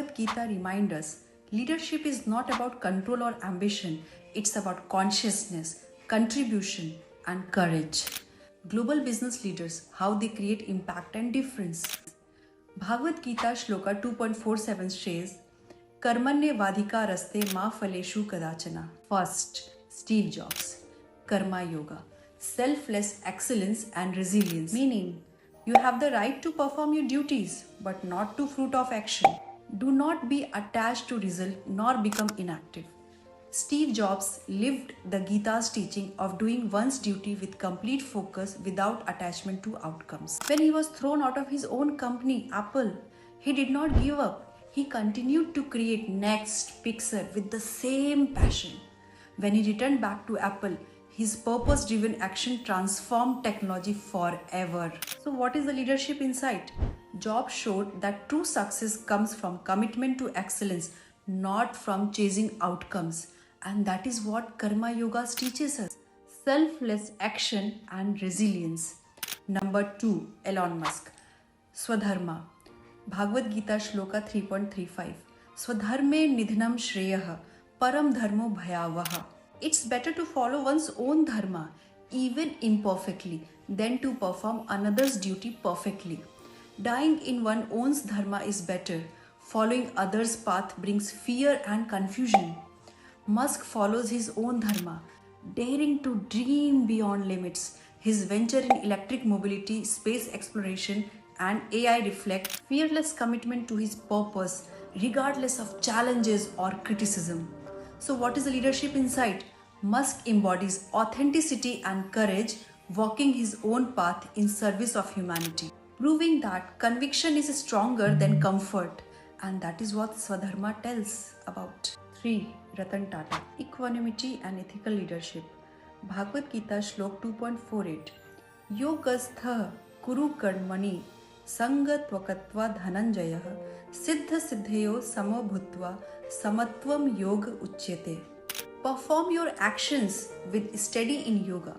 Bhagavad Gita reminds us leadership is not about control or ambition, it's about consciousness, contribution, and courage. Global business leaders, how they create impact and difference. Bhagavad Gita Shloka 2.47 says, Karmanye vadhika raste ma phaleshu kadachana. First, Steve Jobs. Karma Yoga. Selfless excellence and resilience. Meaning, you have the right to perform your duties, but not to fruit of action. Do not be attached to result nor become inactive. Steve Jobs lived the Gita's teaching of doing one's duty with complete focus without attachment to outcomes. When he was thrown out of his own company, Apple, he did not give up. He continued to create next Pixar with the same passion. When he returned back to Apple, his purpose-driven action transformed technology forever. So what is the leadership insight? Jobs showed that true success comes from commitment to excellence, not from chasing outcomes. And that is what Karma Yoga teaches us. Selfless action and resilience. Number 2, Elon Musk. Swadharma. Bhagavad Gita Shloka 3.35. Swadharme nidhanam shreyah param dharmo bhayavaha. It's better to follow one's own dharma, even imperfectly, than to perform another's duty perfectly. Dying in one's own dharma is better. Following others' path brings fear and confusion. Musk follows his own dharma, daring to dream beyond limits. His venture in electric mobility, space exploration, and AI reflect fearless commitment to his purpose, regardless of challenges or criticism. So what is the leadership insight? Musk embodies authenticity and courage, walking his own path in service of humanity, proving that conviction is stronger than comfort. And that is what Swadharma tells about. 3. Ratan Tata. Equanimity and ethical leadership. Bhagavad Gita Shlok 2.48. Yogastha kuru karmani sangatvakatva dhananjayah siddha siddhayo samo bhutva samatvam yoga uchyate. Perform your actions with study in yoga.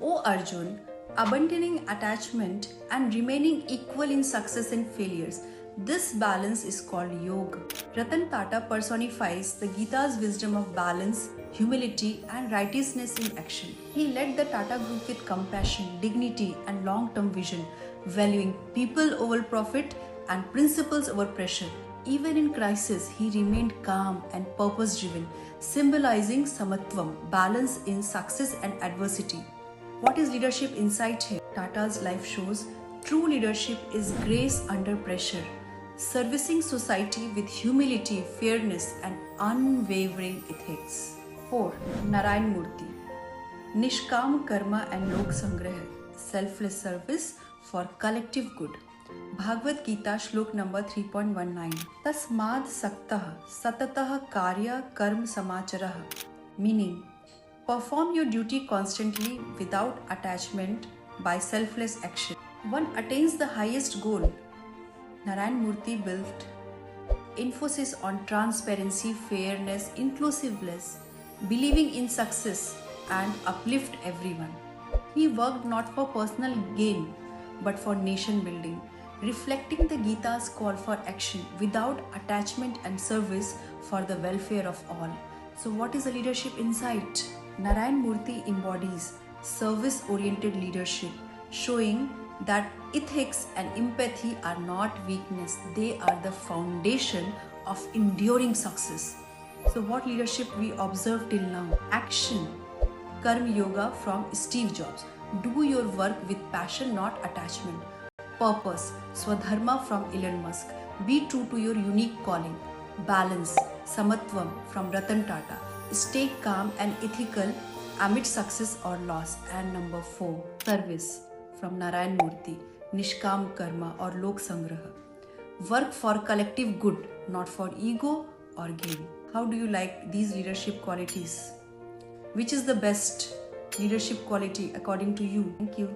O Arjun, abandoning attachment and remaining equal in success and failures. This balance is called yoga. Ratan Tata personifies the Gita's wisdom of balance, humility, and righteousness in action. He led the Tata Group with compassion, dignity, and long-term vision, valuing people over profit and principles over pressure. Even in crisis, he remained calm and purpose-driven, symbolizing samatvam, balance in success and adversity. What is leadership insight here? Tata's life shows true leadership is grace under pressure, servicing society with humility, fairness, and unwavering ethics. 4. Narayan Murthy. Nishkam Karma and Lok Sangrah. Selfless service for collective good. Bhagavad Gita Shlok number 3.19. Tasmad Saktah Satatah Karya Karm Samacharah. Meaning, perform your duty constantly without attachment by selfless action. One attains the highest goal. Narayan Murthy built emphasis on transparency, fairness, inclusiveness, believing in success, and uplift everyone. He worked not for personal gain but for nation building, reflecting the Gita's call for action without attachment and service for the welfare of all. So what is the leadership insight? Narayan Murthy embodies service-oriented leadership, showing that ethics and empathy are not weakness, they are the foundation of enduring success. So what leadership we observe till now? Action. Karma Yoga from Steve Jobs. Do your work with passion, not attachment. Purpose. Swadharma from Elon Musk. Be true to your unique calling. Balance. Samatvam from Ratan Tata. Stay calm and ethical amid success or loss. And number 4. Service from Narayan Murthy. Nishkam Karma or Lok Sangraha. Work for collective good, not for ego or gain. How do you like these leadership qualities? Which is the best leadership quality according to you? Thank you.